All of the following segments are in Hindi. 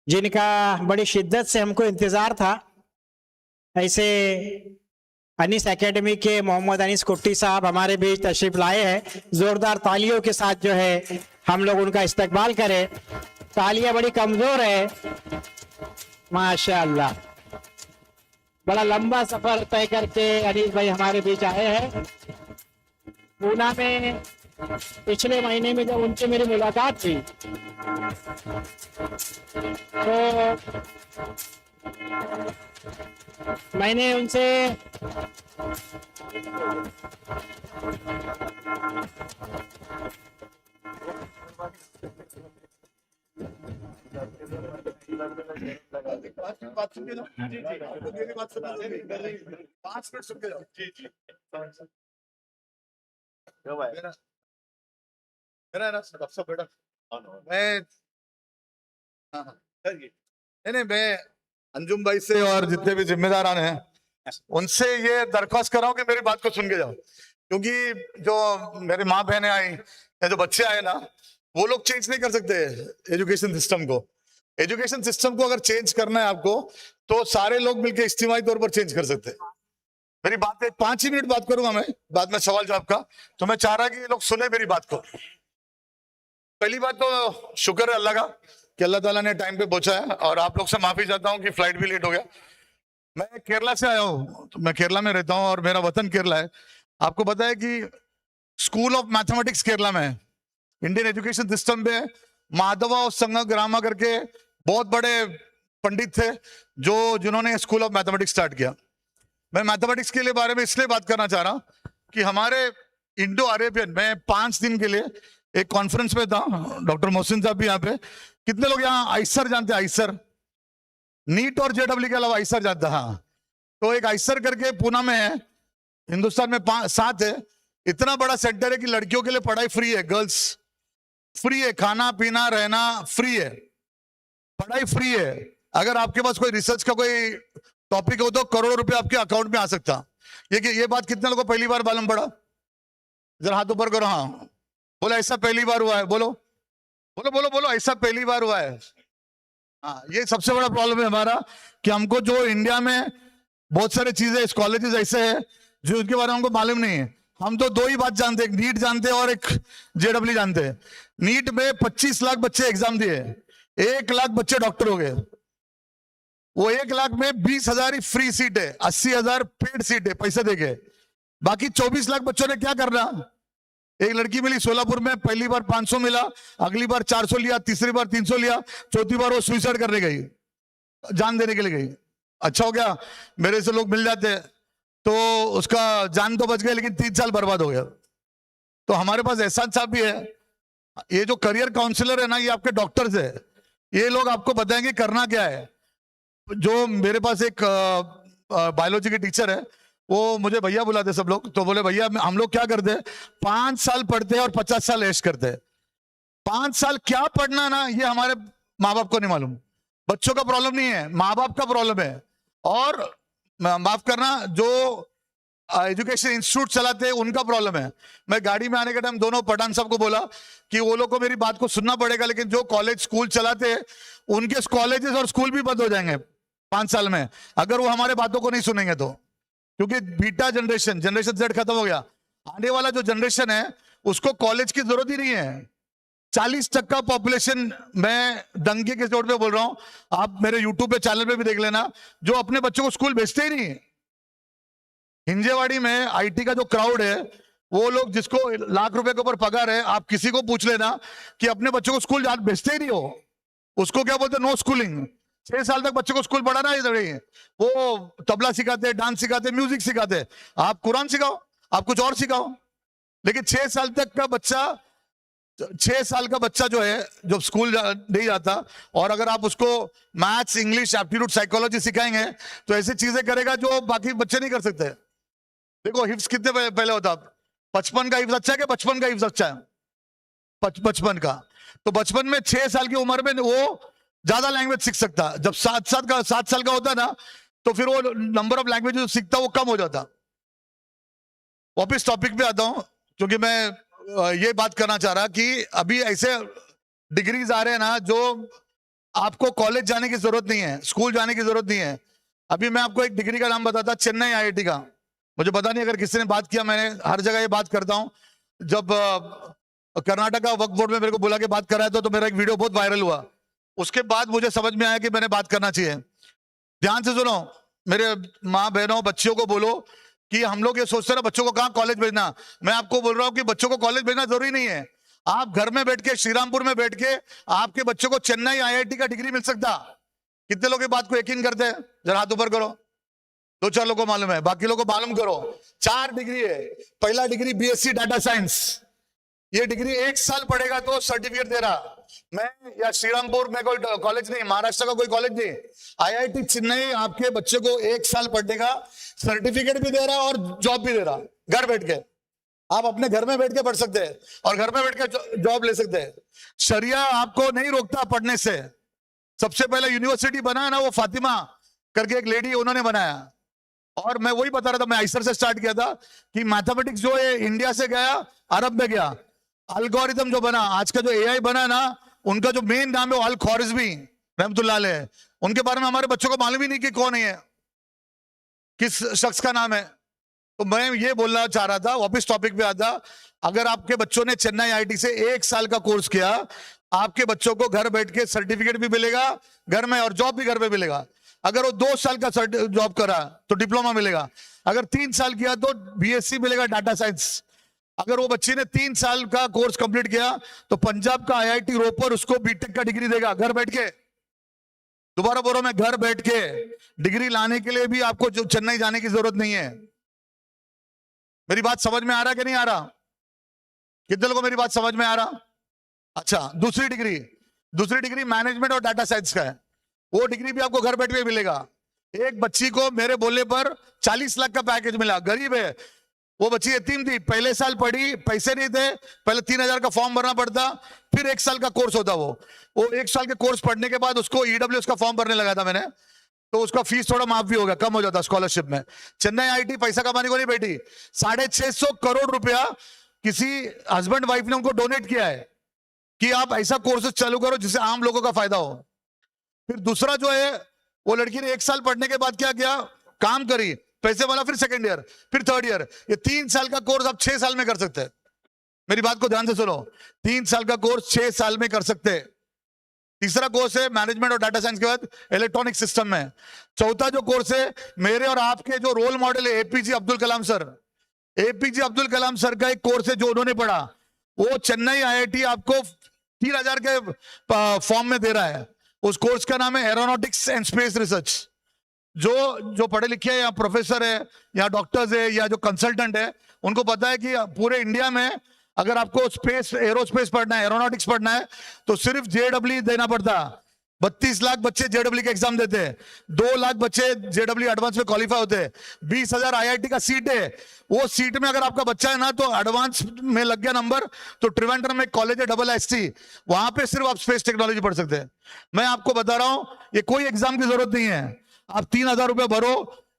जिनका बड़ी शिद्दत से हमको इंतज़ार था। ऐसे अनीस एकेडमी के मोहम्मद अनीस कुट्टी साहब हमारे बीच तशरीफ लाए हैं। जोरदार तालियों के साथ जो है हम लोग उनका इस्तकबाल करें। तालियां बड़ी कमजोर है, माशाअल्लाह। बड़ा लंबा सफर तय करके अनीस भाई हमारे बीच आए हैं। पूना में पिछले महीने में जब उनसे मेरी मुलाकात थी तो मैंने उनसे मैं अंजुम भाई से और जितने भी जिम्मेदार हैं उनसे ये दरख्वास्त कर रहा हूँ कि मेरी बात को सुन के जाओ, क्योंकि जो मेरी माँ बहनें आई या जो बच्चे आए ना, वो लोग चेंज नहीं कर सकते एजुकेशन सिस्टम को। एजुकेशन सिस्टम को अगर चेंज करना है आपको तो सारे लोग मिलकर इज्तिमाई तौर पर चेंज कर सकते हैं। मेरी बात 5 ही मिनट बात करूंगा मैं, बाद में सवाल जवाब का। तो मैं चाह रहा कि ये लोग सुने मेरी बात को। पहली बात तो शुक्र है अल्लाह का कि अल्लाह ताला ने टाइम पे पहुंचा है, और आप लोग से माफी चाहता हूं कि फ्लाइट भी लेट हो गया। मैं केरला से आया हूं, तो मैं केरला में रहता हूं और मेरा वतन केरला है। आपको पता है कि स्कूल ऑफ मैथमेटिक्स केरला में है। इंडियन एजुकेशन सिस्टम में माधवा और संगग्रामा करके बहुत बड़े पंडित थे जिन्होंने स्कूल ऑफ मैथमेटिक्स स्टार्ट किया। मैं मैथमेटिक्स के लिए बारे में इसलिए बात करना चाह रहा हूं कि हमारे इंडो अरेबियन में 5 दिन के लिए एक कॉन्फ्रेंस में था, डॉक्टर मोहसिन साहब भी यहाँ पे। कितने लोग यहाँ आइसर जानते हैं? आइसर, नीट और जेडब्ल्यू के अलावा आइसर जानता है? हाँ, तो एक आइसर करके पूना में है, हिंदुस्तान में 7 है। इतना बड़ा सेंटर है कि लड़कियों के लिए पढ़ाई फ्री है, गर्ल्स फ्री है, खाना पीना रहना फ्री है, पढ़ाई फ्री है। अगर आपके पास कोई रिसर्च का कोई टॉपिक हो तो करोड़ों रुपए आपके अकाउंट में आ सकता। ये बात कितने लोगों को पहली बार मालूम पड़ा? जरा हाथ ऊपर करो। हाँ बोलो, ऐसा पहली बार हुआ है? बोलो बोलो बोलो बोलो, ऐसा पहली बार हुआ है। हाँ, ये सबसे बड़ा प्रॉब्लम है हमारा कि हमको जो इंडिया में बहुत सारे चीजें कॉलेजेस ऐसे हैं जो उनके बारे में हमको मालूम नहीं है। हम तो 2 ही बात जानते हैं, एक नीट जानते हैं और एक जेडब्ल्यू जानते हैं। नीट में 25 लाख बच्चे एग्जाम दिए, 1 लाख बच्चे डॉक्टर हो गए। वो 1 लाख में 20,000 ही फ्री सीट है, 80,000 पेड सीट है पैसे देके। बाकी 24 लाख बच्चों ने क्या करना? एक लड़की मिली सोलापुर में, पहली बार 500 मिला, अगली बार 400 लिया, तीसरी बार 300 लिया, चौथी बार वो सुसाइड करने गई, जान देने के लिए गई। अच्छा हो गया मेरे से लोग मिल जाते तो उसका जान तो बच गया, लेकिन 3 साल बर्बाद हो गया। तो हमारे पास एहसान साहब भी है, ये जो करियर काउंसलर है ना, ये आपके डॉक्टर्स है। ये लोग आपको बताएंगे करना क्या है। जो मेरे पास एक बायोलॉजी के टीचर है, वो मुझे भैया बुलाते सब लोग, तो बोले भैया हम लोग क्या करते हैं, 5 साल पढ़ते हैं और 50 साल ऐश करते हैं। 5 साल क्या पढ़ना ना, ये हमारे माँ बाप को नहीं मालूम। बच्चों का प्रॉब्लम नहीं है, माँ बाप का प्रॉब्लम है। और माफ करना, जो एजुकेशन इंस्टीट्यूट चलाते हैं उनका प्रॉब्लम है। मैं गाड़ी में आने के टाइम दोनों पठान साहब को बोला कि वो लोग को मेरी बात को सुनना पड़ेगा, लेकिन जो कॉलेज स्कूल चलाते हैं उनके कॉलेजेस और स्कूल भी बंद हो जाएंगे 5 साल में, अगर वो हमारे बातों को नहीं सुनेंगे तो। क्योंकि बीटा जनरेशन जेड खत्म हो गया। आने वाला जो जनरेशन है उसको कॉलेज की जरूरत ही नहीं है। 40% पॉपुलेशन, मैं दंगे के जोड़ पे बोल रहा हूं, आप मेरे यूट्यूब पे चैनल पे भी देख लेना, जो अपने बच्चों को स्कूल भेजते ही नहीं है। हिंजेवाड़ी में आईटी का जो क्राउड है, वो लोग जिसको लाख रुपए के ऊपर पगार है, आप किसी को पूछ लेना कि अपने बच्चों को स्कूल भेजते ही नहीं हो। उसको क्या बोलते, नो स्कूलिंग। 6 साल तक बच्चों को स्कूल पढ़ाना ही, वो तबला सिखाते, डांस सिखाते, म्यूजिक सिखाते। आप कुरान सिखाओ, आप कुछ और सिखाओ, लेकिन 6 साल तक का बच्चा, 6 साल का बच्चा जो है, जो स्कूल नहीं जाता, और अगर आप उसको मैथ्स, इंग्लिश, एप्टीट्यूड, साइकोलॉजी सिखाएंगे तो ऐसी चीजें करेगा जो बाकी बच्चे नहीं कर सकते। देखो हिफ्स कितने पहले होता, 55 का हिफ्स अच्छा है कि 55 का हिफ्स अच्छा है? 55 का। तो बचपन में 6 साल की उम्र में वो ज्यादा लैंग्वेज सीख सकता। जब 7 साल का होता ना, तो फिर वो नंबर ऑफ लैंग्वेज जो सीखता वो कम हो जाता। वापिस टॉपिक पे आता हूं, क्योंकि मैं ये बात करना चाह रहा कि अभी ऐसे डिग्रीज आ रहे हैं ना जो आपको कॉलेज जाने की जरूरत नहीं है, स्कूल जाने की जरूरत नहीं है। अभी मैं आपको एक डिग्री का नाम बताता, चेन्नई आईआईटी का। मुझे पता नहीं अगर किसी ने बात किया, मैंने हर जगह ये बात करता हूं। जब कर्नाटका वक्फ बोर्ड में मेरे को बुला के बात कराया तो मेरा एक वीडियो बहुत वायरल हुआ। उसके बाद मुझे समझ में आया कि मैंने बात करना चाहिए। ध्यान से सुनो, मेरे माँ बहनों बच्चियों को बोलो कि हम लोग ये सोचते हैं बच्चों को कहाँ कॉलेज भेजना। मैं आपको बोल रहा हूँ कि बच्चों को कॉलेज भेजना जरूरी नहीं है। आप घर में बैठ के, श्रीरामपुर में बैठ के आपके बच्चों को चेन्नई आईआईटी का डिग्री मिल सकता। कितने लोग ये बात को यकीन करते हैं? जरा हाथ ऊपर करो। 2-4 लोगों को मालूम है, बाकी लोगों को मालूम करो। 4 डिग्री है। पहला डिग्री बीएससी डाटा साइंस, ये डिग्री 1 साल पढ़ेगा तो सर्टिफिकेट दे रहा। मैं या श्रीरामपुर में कोई कॉलेज नहीं, महाराष्ट्र का कोई कॉलेज नहीं, आईआईटी चेन्नई आपके बच्चे को 1 साल पढ़ने का सर्टिफिकेट भी दे रहा और जॉब भी दे रहा। घर बैठ के आप अपने घर में बैठ के पढ़ सकते हैं और घर में बैठ के जॉब ले सकते हैं। शरिया आपको नहीं रोकता पढ़ने से। सबसे पहले यूनिवर्सिटी बना ना, वो फातिमा करके एक लेडी उन्होंने बनाया। और मैं वही बता रहा था, मैं आइसर से स्टार्ट किया था कि मैथमेटिक्स जो है इंडिया से गया अरब में गया। एल्गोरिथम जो बना, आज का जो एआई बना ना, उनका जो मेन नाम है अल ख्वारिज़मी रहमतुल्लाह अलैह। उनके बारे में हमारे बच्चों को मालूम ही नहीं कि कौन है, किस शख्स का नाम है। तो मैं ये बोलना चाह रहा था, वापस टॉपिक पे आता। अगर आपके बच्चों ने चेन्नई आईआईटी से 1 साल का कोर्स किया, आपके बच्चों को घर बैठ के सर्टिफिकेट भी मिलेगा घर में और जॉब भी घर पे मिलेगा। अगर वो 2 साल का जॉब करा तो डिप्लोमा मिलेगा। अगर 3 साल किया तो बीएससी मिलेगा डाटा साइंस। अगर वो बच्चे ने 3 साल का कोर्स कंप्लीट किया तो पंजाब का आईआईटी रोपर उसको बीटेक का डिग्री देगा घर बैठ के। दोबारा बोलो, मैं घर बैठ के डिग्री लाने के लिए भी आपको जो चेन्नई जाने की जरूरत नहीं है। मेरी बात समझ में आ रहा कि नहीं आ रहा? कितने लोगों को मेरी बात समझ में आ रहा? अच्छा, दूसरी डिग्री मैनेजमेंट और डाटा साइंस का है। वो डिग्री भी आपको घर बैठ के मिलेगा। एक बच्ची को मेरे बोलने पर 40 लाख का पैकेज मिला, गरीब है वो बच्ची, यतीम थी, पहले साल पढ़ी, पैसे नहीं थे, पहले 3,000 का फॉर्म भरना पड़ता, फिर 1 साल का कोर्स होता। वो 1 साल के कोर्स पढ़ने के बाद उसको ईडब्ल्यूएस का फॉर्म भरने लगा था मैंने, तो उसका फीस थोड़ा माफ भी हो गया, कम हो जाता स्कॉलरशिप में। चेन्नई आईआईटी पैसा कमाने को नहीं बैठी, 650 करोड़ रुपया किसी हस्बैंड वाइफ ने उनको डोनेट किया है कि आप ऐसा कोर्सेज चालू करो जिससे आम लोगों का फायदा हो। फिर दूसरा जो है, वो लड़की ने 1 साल पढ़ने के बाद क्या किया, काम करी, पैसे वाला, फिर 2nd ईयर, फिर 3rd ईयर। ये 3 साल का कोर्स आप 6 साल में कर सकते हैं। मेरी बात को ध्यान से सुनो, 3 साल का कोर्स 6 साल में कर सकते हैं। तीसरा कोर्स है मैनेजमेंट और डाटा साइंस के बाद इलेक्ट्रॉनिक सिस्टम में। चौथा जो कोर्स है, मेरे और आपके जो रोल मॉडल है APJ Abdul Kalam sir, APJ Abdul Kalam sir का एक कोर्स है जो उन्होंने पढ़ा, वो चेन्नई आईआईटी आपको 3,000 के फॉर्म में दे रहा है। उस कोर्स का नाम है एरोनॉटिक्स एंड स्पेस रिसर्च। जो पढ़े लिखे हैं या प्रोफेसर है या डॉक्टर्स है या जो कंसल्टेंट है, उनको पता है कि पूरे इंडिया में अगर आपको स्पेस एरोस्पेस पढ़ना है, एरोनॉटिक्स पढ़ना है, तो सिर्फ जेडब्ल्यू देना पड़ता। 32 लाख बच्चे जेडब्ल्यू के एग्जाम देते हैं, 2 लाख बच्चे जेडब्ल्यू एडवांस में क्वालिफाई होते हैं, 20,000 आईआईटी का सीट है। वो सीट में अगर आपका बच्चा है ना तो एडवांस में लग गया नंबर, तो त्रिवेंद्रम में कॉलेज है SST, वहां पे सिर्फ आप स्पेस टेक्नोलॉजी पढ़ सकते हैं। मैं आपको बता रहा हूं, ये कोई एग्जाम की जरूरत नहीं है। आप 3,000 रुपए भरो,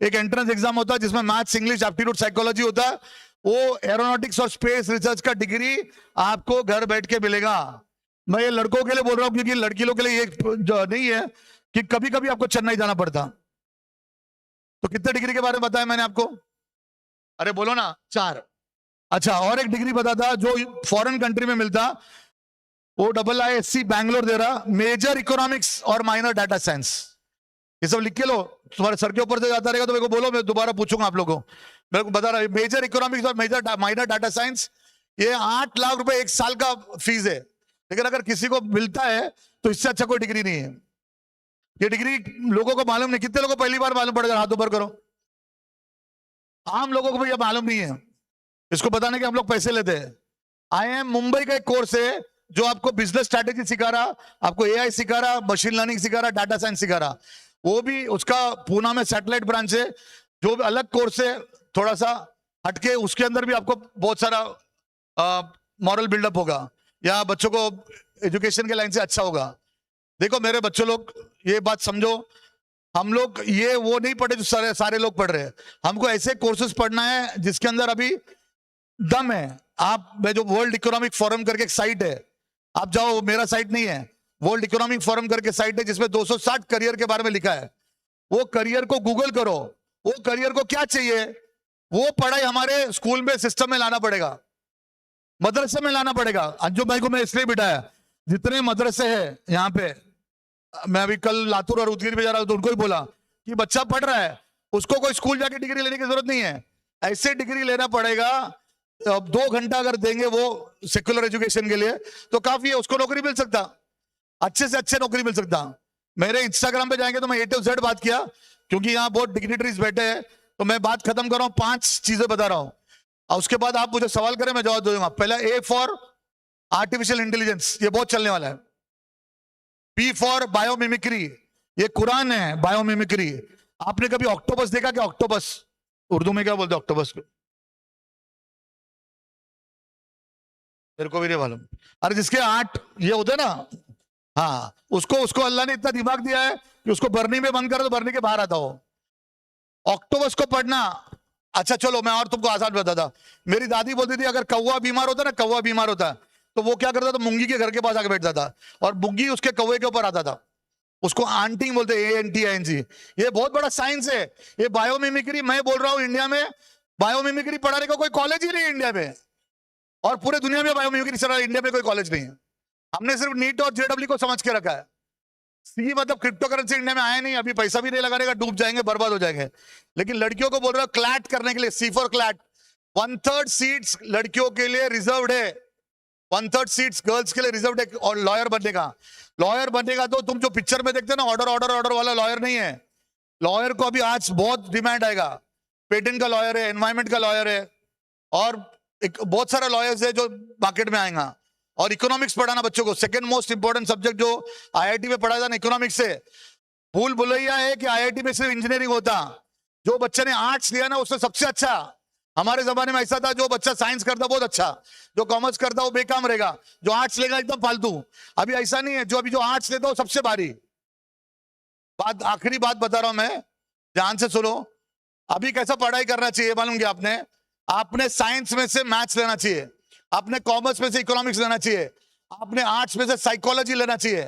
एक एंट्रेंस एग्जाम होता है जिसमें मैथ्स, इंग्लिश, एप्टीट्यूड, साइकोलॉजी होता है। वो एरोनॉटिक्स और स्पेस रिसर्च का डिग्री आपको घर बैठ के मिलेगा। मैं ये लड़कों के लिए बोल रहा हूं क्योंकि लड़कियों के लिए ये नहीं है कि कभी कभी आपको चेन्नई जाना पड़ता। तो कितने डिग्री के बारे में बताया मैंने आपको? अरे बोलो ना, 4। अच्छा, और एक डिग्री बता था जो फॉरेन कंट्री में मिलता, वो IISc बैंगलोर दे रहा, मेजर इकोनॉमिक्स और माइनर डाटा साइंस। ये सब लिख के लो, तुम्हारे सर के ऊपर से जाता रहेगा तो मेरे को बोलो, मैं दोबारा पूछूंगा आप लोगों को। मेरे को बता रहा है, मेजर इकोनॉमिक्स और मेजर माइनर डाटा साइंस, ये 8 लाख रुपए 1 साल का फीस है। लेकिन अगर किसी को मिलता है तो इससे अच्छा कोई डिग्री नहीं है। ये डिग्री लोगों को मालूम नहीं। कितने लोगों को पहली बार मालूम पड़ेगा? हाथ ऊपर करो। आम लोगों को भी ये मालूम नहीं है। इसको बताने के हम लोग पैसे लेते हैं। IIM मुंबई का एक कोर्स है जो आपको बिजनेस स्ट्रैटेजी सिखा रहा, आपको AI सिखा रहा, मशीन लर्निंग सिखा रहा, डाटा साइंस सिखा रहा। वो भी उसका पूना में सैटेलाइट ब्रांच है, जो भी अलग कोर्स है, थोड़ा सा हटके। उसके अंदर भी आपको बहुत सारा मॉरल बिल्डअप होगा या बच्चों को एजुकेशन के लाइन से अच्छा होगा। देखो मेरे बच्चों लोग, ये बात समझो, हम लोग ये वो नहीं पढ़े जो सारे लोग पढ़ रहे हैं। हमको ऐसे कोर्सेज पढ़ना है जिसके अंदर अभी दम है। आप, मैं जो वर्ल्ड इकोनॉमिक फोरम करके एक साइट है, आप जाओ, मेरा साइट नहीं है, वर्ल्ड इकोनॉमिक फोरम करके साइट है जिसमें 260 करियर के बारे में लिखा है। वो करियर को गूगल करो, वो करियर को क्या चाहिए, वो पढ़ाई हमारे स्कूल में सिस्टम में लाना पड़ेगा, मदरसे में लाना पड़ेगा। अंजुम भाई को मैं इसलिए बिठाया, जितने मदरसे हैं यहाँ पे, मैं अभी कल लातूर और उदगीर में जा रहा हूं तो उनको ही बोला कि बच्चा पढ़ रहा है, उसको कोई स्कूल जाके डिग्री लेने की जरूरत नहीं है, ऐसे डिग्री लेना पड़ेगा। अब 2 घंटा अगर देंगे वो सेकुलर एजुकेशन के लिए तो काफी है, उसको नौकरी मिल सकता, अच्छे से अच्छे नौकरी मिल सकता। मेरे इंस्टाग्राम पे जाएंगे तो मैं A to Z बात किया, क्योंकि यहाँ बहुत डिग्निटरीज बैठे हैं, तो मैं बात खत्म कर रहा हूँ, 5 चीजें बता रहा हूँ और उसके बाद आप मुझे सवाल करें मैं जवाब दूंगा। पहला A फॉर आर्टिफिशियल इंटेलिजेंस, ये बहुत चलने वाला है। B फॉर बायोमिमिक्री, ये कुरान है, बायोमिमिक्री। आपने कभी ऑक्टोपस देखा क्या? ऑक्टोपस उर्दू में क्या बोलते हैं ऑक्टोपस को? मेरे को भी नहीं मालूम। अरे जिसके 8 ये होते हैं ना, हाँ, उसको अल्लाह ने इतना दिमाग दिया है कि उसको बरनी में बंद करो तो बरनी के बाहर आता हो। ऑक्टोपस को पढ़ना, अच्छा चलो मैं और तुमको आसान बताता। मेरी दादी बोलती थी अगर कौवा बीमार होता ना, कौवा बीमार होता तो वो क्या करता था, मूंगी के घर के पास आके बैठता था और मूंगी उसके कौवे के ऊपर आता था। उसको आंटिंग बोलते, ANTING। ये बहुत बड़ा साइंस है, ये बायोमिमिक्री। मैं बोल रहा हूं इंडिया में बायोमिमिक्री पढ़ाने का कोई कॉलेज ही नहीं है इंडिया में, और पूरे दुनिया में बायोमिमिक्री चल रहा है, इंडिया में कोई कॉलेज नहीं है। हमने सिर्फ नीट और JEE को समझ के रखा है। सी मतलब क्रिप्टो करेंसी इंडिया में आया नहीं, अभी पैसा भी नहीं लगाने का, डूब जाएंगे, बर्बाद हो जाएंगे। लेकिन लड़कियों को बोल रहा हूं क्लैट करने के लिए, C फॉर क्लैट। 1/3 सीट्स लड़कियों के लिए रिजर्व्ड है, 1/3 सीट्स गर्ल्स के लिए रिजर्व्ड है। और लॉयर बनने का तो तुम जो पिक्चर में देखते हो ना, ऑर्डर वाला लॉयर नहीं है। लॉयर को अभी आज बहुत डिमांड आएगा, पेटेंट का लॉयर है, एनवायरमेंट का लॉयर है, और बहुत सारे लॉयर्स है जो मार्केट में आएगा। और इकोनॉमिक्स पढ़ाना बच्चों को, सेकंड मोस्ट इंपॉर्टेंट सब्जेक्ट जो IIT में पढ़ाया था ना, इकोनॉमिक्स से। भूल भुलैया है कि IIT में सिर्फ इंजीनियरिंग होता। जो बच्चे ने आर्ट्स लिया ना उससे सबसे अच्छा। हमारे जमाने में ऐसा था, जो बच्चा साइंस करता बहुत अच्छा, जो कॉमर्स करता वो बेकाम रहेगा, जो आर्ट्स लेगा एकदम फालतू। अभी ऐसा नहीं है, जो आर्ट्स लेता वो सबसे भारी। आखिरी बात बता रहा हूं मैं, ध्यान से सुनो। अभी कैसा पढ़ाई करना चाहिए मालूम क्या? आपने साइंस में से मैथ्स लेना चाहिए, आपने कॉमर्स में से इकोनॉमिक्स लेना चाहिए, आपने आर्ट्स में से साइकोलॉजी लेना चाहिए।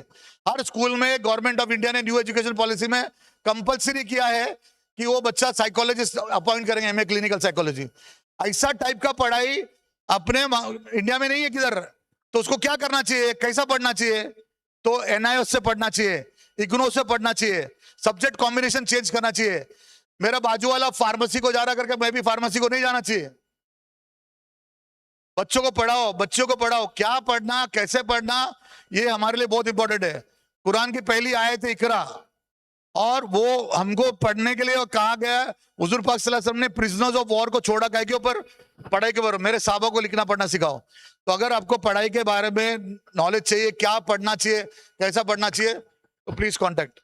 हर स्कूल में गवर्नमेंट ऑफ इंडिया ने न्यू एजुकेशन पॉलिसी में कंपलसरी किया है कि वो बच्चा साइकोलॉजिस्ट अपॉइंट करेंगे, MA क्लिनिकल साइकोलॉजी। ऐसा टाइप का पढ़ाई अपने इंडिया में नहीं है किधर। तो उसको क्या करना चाहिए, कैसा पढ़ना चाहिए? तो NIOS से पढ़ना चाहिए, इग्नो से पढ़ना चाहिए, सब्जेक्ट कॉम्बिनेशन चेंज करना चाहिए। मेरा बाजू वाला फार्मेसी को जा रहा करके मैं भी फार्मेसी को नहीं जाना चाहिए। बच्चों को पढ़ाओ, क्या पढ़ना, कैसे पढ़ना, ये हमारे लिए बहुत इंपॉर्टेंट है। कुरान की पहली आयत है इकरा, और वो हमको पढ़ने के लिए कहा गया। हुजूर पाक सल्लल्लाहु अलैहि वसल्लम ने प्रिजनर्स ऑफ वॉर को छोड़ा, काय के ऊपर? पढ़ाई के ऊपर। मेरे साहबों को लिखना पढ़ना सिखाओ। तो अगर आपको पढ़ाई के बारे में नॉलेज चाहिए, क्या पढ़ना चाहिए, कैसा पढ़ना चाहिए, तो प्लीज कॉन्टेक्ट।